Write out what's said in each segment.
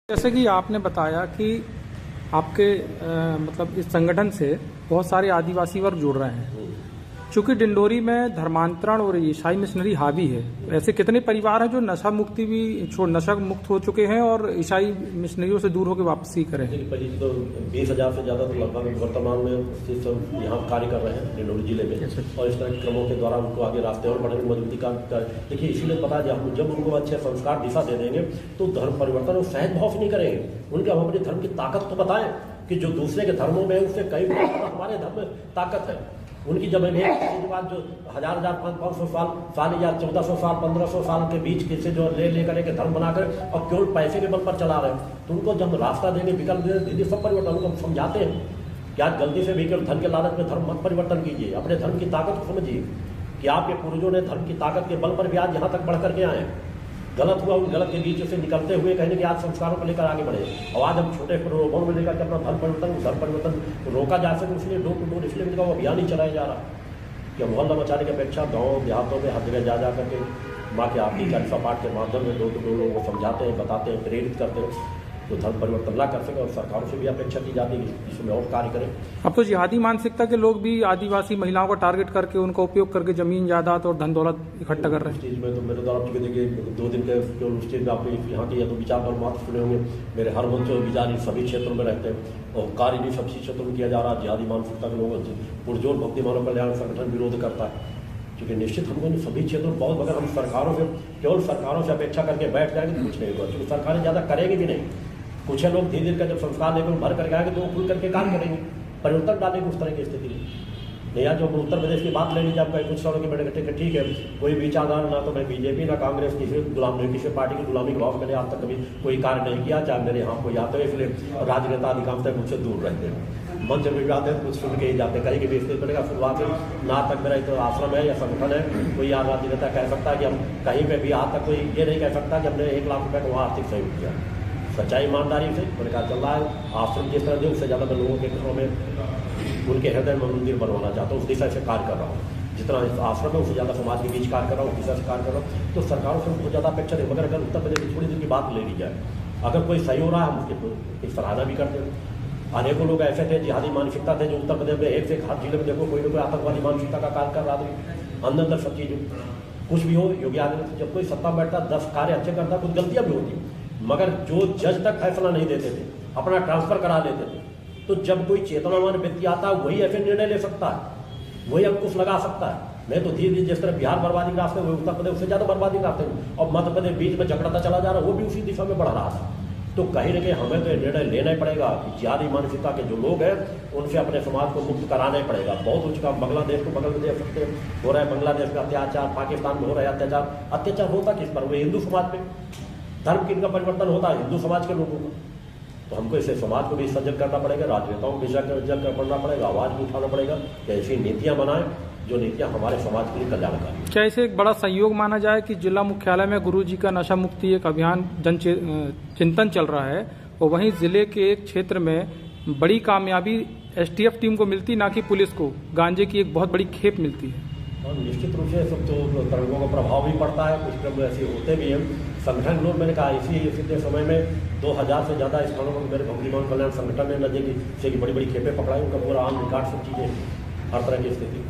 जैसे कि आपने बताया कि आपके मतलब इस संगठन से बहुत सारे आदिवासी वर्ग जुड़ रहे हैं। चूंकि डिंडोरी में धर्मांतरण और ईसाई मिशनरी हावी है, ऐसे कितने परिवार हैं जो नशा मुक्त हो चुके हैं और ईसाई मिशनरियों से दूर होकर वापसी करें? पहले तो 20,000 से ज़्यादा तो लगभग वर्तमान में सब यहाँ कार्य कर रहे हैं डिंडोरी जिले में। और इस तरह के क्रमों के द्वारा उनको आगे रास्ते और बढ़ने में मजबूती का देखिए, इसीलिए पता है जब उनको अच्छे संस्कार दिशा दे देंगे तो धर्म परिवर्तन वो सहज भाव से नहीं करेंगे। उनके हम अपने धर्म की ताकत तो बताएं कि जो दूसरे के धर्मों में है उससे कई गुना हमारे धर्म में ताकत है। उनकी जब बाद जो 500 साल या 1400 साल 1500 साल के बीच किसी जो ले करके धर्म बनाकर और केवल पैसे के बल पर चला रहे हैं, तो उनको जब रास्ता देंगे, विकल्प देंगे, सब परिवर्तन उनको समझाते हैं कि आज गलती से भी केवल धन के लालच में धर्म मत परिवर्तन कीजिए, अपने धर्म की ताकत को समझिए कि आपके पूर्वजों ने धर्म की ताकत के बल पर भी आज यहाँ तक बढ़ करके आए हैं। गलत हुआ, उन गलत के बीच से निकलते हुए कहेंगे कि आज संस्कारों को लेकर आगे बढ़े। और आज हम छोटे प्रलोभन में लेकर के अपना धर्म परिवर्तन रोका जा सके, इसलिए डोर टू डोर इसलिए वो अभियान ही चलाया जा रहा है कि मोहल्ला मचाने की अपेक्षा गाँव देहातों में हर जगह जा करके माँ के आरती चालीसा पाठ के माध्यम में डोर टू डोर लोगों को समझाते हैं, बताते हैं, प्रेरित करते हैं तो धर्म परिवर्तन ला कर सके। और सरकारों से भी अपेक्षा की जाती है इसमें और कार्य करें। अब तो जिहादी मानसिकता के लोग भी आदिवासी महिलाओं का टारगेट करके उनका उपयोग करके जमीन जायदाद और धन दौलत इकट्ठा कर रहे हैं। चीज़ में तो मेरे द्वारा चुके देखिए 2 दिन के जो स्टेज में आपके यहाँ के या तो विचार और मात्र सुने होंगे, मेरे हर मंच विचार इन सभी क्षेत्रों में रहते हैं और कार्य भी सभी क्षेत्रों में किया जा रहा है। जिहादी मानसिकता के लोग पुरजोर भक्ति मानव कल्याण संगठन विरोध करता है, क्योंकि निश्चित हमको सभी क्षेत्रों में बहुत, अगर हम सरकारों से केवल सरकारों से अपेक्षा करके बैठ जाएंगे तो कुछ नहीं होगा, क्योंकि सरकारें ज़्यादा करेंगी भी नहीं। कुछ लोग धीरे धीरे का जब संस्कार लेकर भर करके आएंगे तो वो खुल करके काम करेंगे, परिवर्तन डालेंगे उस तरह की स्थिति में। नहीं यार, जो उत्तर प्रदेश की बात ले लीजिए, आप कहीं कुछ सौ के बैठे ठीक है, कोई विचारधारा ना तो मैं बीजेपी ना कांग्रेस किसी गुलामी किसी पार्टी की गुलामी के भाव मैंने आज तक कभी कोई कार्य नहीं किया, चाहे मेरे यहाँ कोई आते हैं, इसलिए राजनेता अधिकांशतः मुझसे दूर रहते हैं। मंच में भी आते हैं कुछ सुन के ही जाते, कहीं भी स्थिति पड़ेगा शुरुआत में ना तक मेरा एक आश्रम है या संगठन है, कोई राजनेता कह सकता है कि हम कहीं पर भी आज तक कोई ये नहीं कह सकता कि हमने 1 लाख रुपये का वहाँ आर्थिक सहयोग किया। सच्चाई ईमानदारी से मैंने कहा चल रहा है। आश्रम जिस तरह दे उससे ज़्यादा मैं लोगों के घरों में उनके हृदय में मंदिर बनवाना चाहता हूँ, उस दिशा से कार्य कर रहा हूँ। जितना आश्रम है उससे ज़्यादा समाज के बीच कार्य कर रहा हूँ, उस दिशा से कार्य कर रहा हूँ। तो सरकारों से बहुत ज़्यादा अपेक्षा नहीं, मगर अगर उत्तर प्रदेश की थोड़ी देर की बात ले ली जाए, अगर कोई सही हो रहा है हम उसकी सराहना भी करते हैं। अनेकों लोग ऐसे थे जिहादी मानसिकता थे जो उत्तर प्रदेश में एक से हर जिले में देखो कोई ना कोई आतंकवादी मानसिकता का कार्य कर रहा था। अंदर सब चीज़ कुछ भी हो, योगी आदित्यनाथ जब कोई सत्ता बैठता 10 कार्य अच्छे करता, कुछ गलतियाँ भी होती, मगर जो जज तक फैसला नहीं देते थे, अपना ट्रांसफर करा लेते थे। तो जब कोई चेतनावान व्यक्ति आता है वही ऐसे निर्णय ले सकता है, वही अंकुश लगा सकता है। मैं तो धीरे धीरे जिस तरह बिहार बर्बादी के रास्ते में, उत्तर प्रदेश उससे ज़्यादा बर्बादी के रास्ते में, और मध्य प्रदेश बीच में झगड़ता चला जा रहा है, वो भी उसी दिशा में बढ़ रहा था। तो कहीं ना कहीं हमें तो निर्णय लेना ही पड़ेगा कि जिहादी मानसिकता के जो लोग हैं उनसे अपने समाज को मुक्त कराना ही पड़ेगा। बहुत हो चुका, बांग्लादेश को बगल में देख सकते हो रहा है, बांग्लादेश में अत्याचार, पाकिस्तान में हो रहा है अत्याचार होता किस पर? वो हिंदू समाज पे धर्म की इनका परिवर्तन होता है हिंदू समाज के लोगों को। तो हमको इसे समाज को भी सजग करना पड़ेगा, राजनेताओं को भी सजग करना पड़ेगा, आवाज़ भी उठाना पड़ेगा कि ऐसी नीतियाँ बनाएं जो नीतियाँ हमारे समाज के लिए कल्याणकारी। क्या इसे एक बड़ा संयोग माना जाए कि जिला मुख्यालय में गुरुजी का नशा मुक्ति एक अभियान चिंतन चल रहा है और वहीं जिले के एक क्षेत्र में बड़ी कामयाबी STF टीम को मिलती, ना कि पुलिस को गांजे की एक बहुत बड़ी खेप मिलती है? और निश्चित रूप से सब तो तरंगों का प्रभाव भी पड़ता है, कुछ क्रम ऐसे होते भी हैं। संगठन लोग मैंने कहा इसी समय में 2000 से ज़्यादा स्थानों पर मेरे भक्ति मानव कल्याण संगठन ने नजर से बड़ी बड़ी खेपें पकड़ाई, उनका पूरा आम रिकॉर्ड सब चीज़ें हर तरह की स्थिति।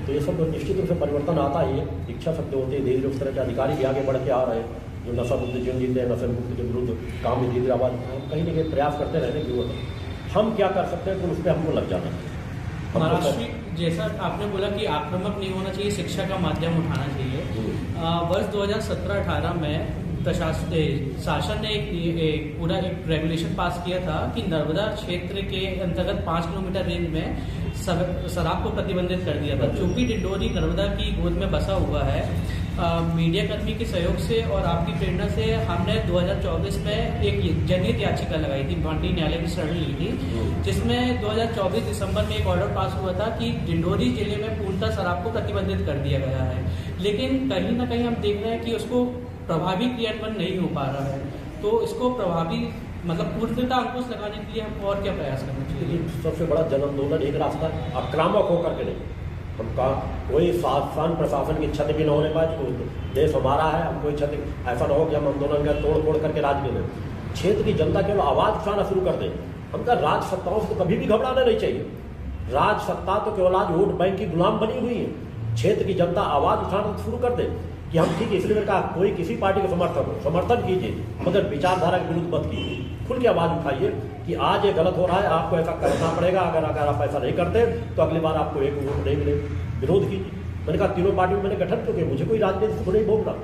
तो ये सब निश्चित रूप से परिवर्तन आता ही है, इच्छा शक्ति होती है। धीरे धीरे उस तरह के अधिकारी भी आगे बढ़ के आ रहे हैं जो नशा मुक्त जीवन जीते हैं, नशा मुक्त के विरुद्ध काम में धीरे धीरे आवाज़ कहीं ना कहीं प्रयास करते रहने की जरूरत है। हम क्या कर सकते हैं तो उस पर हमको लग जाना है। महाराष्ट्र जैसा आपने बोला कि आक्रामक नहीं होना चाहिए, शिक्षा का माध्यम उठाना चाहिए। वर्ष 2017-18 में शासन ने एक पूरा एक रेगुलेशन पास किया था कि नर्मदा क्षेत्र के अंतर्गत 5 किलोमीटर रेंज में शराब को प्रतिबंधित कर दिया था। चूंकि डिंडोरी नर्मदा की गोद में बसा हुआ है, मीडिया कर्मी के सहयोग से और आपकी प्रेरणा से हमने 2024 में एक जनहित याचिका लगाई थी, भाटी न्यायालय की शरण ली थी, जिसमें 2024 दिसंबर में एक ऑर्डर पास हुआ था कि डिंडोरी जिले में पूर्णतः शराब को प्रतिबंधित कर दिया गया है। लेकिन कहीं ना कहीं हम देख रहे हैं कि उसको प्रभावी क्रियान्वयन नहीं हो पा रहा है। तो इसको प्रभावी पूर्णतः अंकुश लगाने के लिए हमको और क्या प्रयास करना चाहिए? सबसे बड़ा जन आंदोलन एक रास्ता आक्रामक होकर के नहीं, हमका कोई शासन प्रशासन की क्षति भी न होने पाए। देश हमारा है, हम कोई क्षति ऐसा न हो कि हम आंदोलन का तोड़ फोड़ करके राज में क्षेत्र की जनता केवल आवाज उठाना शुरू कर दे। हम कहा राज सत्ताओं से तो कभी भी घबराना नहीं चाहिए। राज सत्ता तो केवल आज वोट बैंक की गुलाम बनी हुई है। क्षेत्र की जनता आवाज उठाना शुरू कर दे कि हम ठीक है, इसलिए मैंने कहा कोई किसी पार्टी का समर्थन कीजिए, मगर विचारधारा के विरुद्ध मत कीजिए। खुल के आवाज उठाइए कि आज ये गलत हो रहा है, आपको ऐसा करना पड़ेगा, अगर आप ऐसा नहीं करते तो अगली बार आपको एक वोट नहीं मिले, विरोध कीजिए। मैंने कहा तीनों पार्टियों में मैंने गठन क्यों किया, मुझे कोई राजनीति को नहीं बोलना।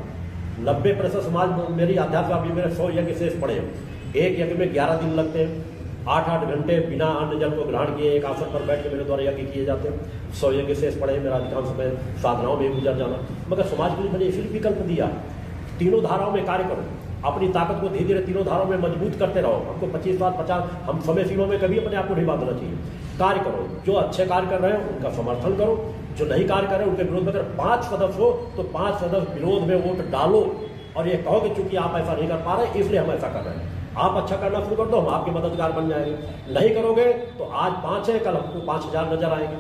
90% समाज मेरी आध्यात्म अभी मेरे 100 यज्ञ शेष पड़े हैं। एक यज्ञ में 11 दिन लगते हैं, 8-8 घंटे बिना अन्न जल को ग्रहण किए एक आसन पर बैठ के मेरे द्वारा यज्ञ किए जाते हैं। 100 यज्ञ शेष पड़े, मेरा अधिकांश समय साधनाओं में गुजर जाना, मगर समाज के लिए मैंने इसलिए विकल्प दिया, तीनों धाराओं में कार्य करो, अपनी ताकत को धीरे धीरे तीनों धाराओं में मजबूत करते रहो। हमको 25 साल 50 हम समय सीमा में कभी अपने आप को नहीं बांधना चाहिए। कार्य करो, जो अच्छे कार्य कर रहे हैं उनका समर्थन करो, जो नहीं कार्य कर रहे हैं उनके विरोध में अगर 5 सदस्य हो तो 5 सदस्य विरोध में वोट डालो और ये कहो कि चूंकि आप ऐसा नहीं कर पा रहे इसलिए हम ऐसा कर रहे हैं। आप अच्छा करना शुरू कर दो, हम आपके मददगार बन जाएंगे। नहीं करोगे तो आज 5 है, कल हमको 5000 नजर आएंगे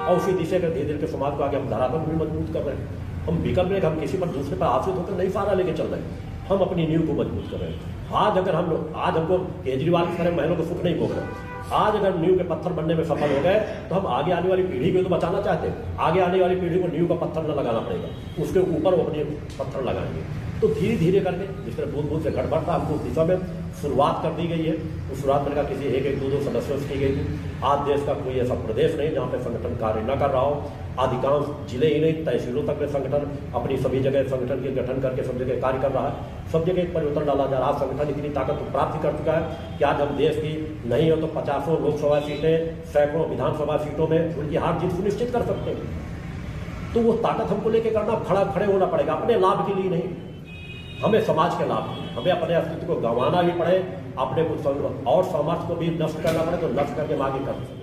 और उसी दिशा के धीरे धीरे समाज को आगे हम धरातल भी मजबूत कर रहे हैं। हम विकल्प में हम किसी पर दूसरे पर आश्रित होकर नहीं सहारा लेके चल रहे हैं, हम अपनी नींव को मजबूत कर रहे हैं। आज अगर आज हमको केजरीवाल की तरह महलों को सुख नहीं भोग रहे, आज अगर नींव के पत्थर बनने में सफल हो गए तो हम आगे आने वाली पीढ़ी को तो बचाना चाहते हैं। आगे आने वाली पीढ़ी को नींव का पत्थर न लगाना पड़ेगा, उसके ऊपर वो अपने पत्थर लगाएंगे। तो धीरे धीरे करके जिस तरह बूंद बूंद से गड़बड़ था, हमको उस दिशा में शुरुआत कर दी गई है। उस शुरुआत मैंने कहा किसी एक 2 सदस्यों से की गई थी। आज देश का कोई ऐसा प्रदेश नहीं जहाँ पे संगठन कार्य न कर रहा हो। अधिकांश जिले ही नहीं, तहसीलों तक में संगठन अपनी सभी जगह संगठन के गठन करके सब जगह कार्य कर रहा है। सब जगह एक परिवर्तन डाला जा रहा है। संगठन इतनी ताकत को प्राप्त कर चुका है कि आज हम देश की नहीं हो तो 50 लोकसभा सीटें, सैकड़ों विधानसभा सीटों में उनकी हार जीत सुनिश्चित कर सकते हैं। तो वो ताकत हमको लेके करना, खड़े होना पड़ेगा, अपने लाभ के लिए नहीं, हमें समाज के लाभ, हमें अपने अस्तित्व को गंवाना भी पड़े, अपने कुछ और सामर्थ्य को भी नष्ट करना पड़े तो नष्ट करके हम आगे कर सकते हैं।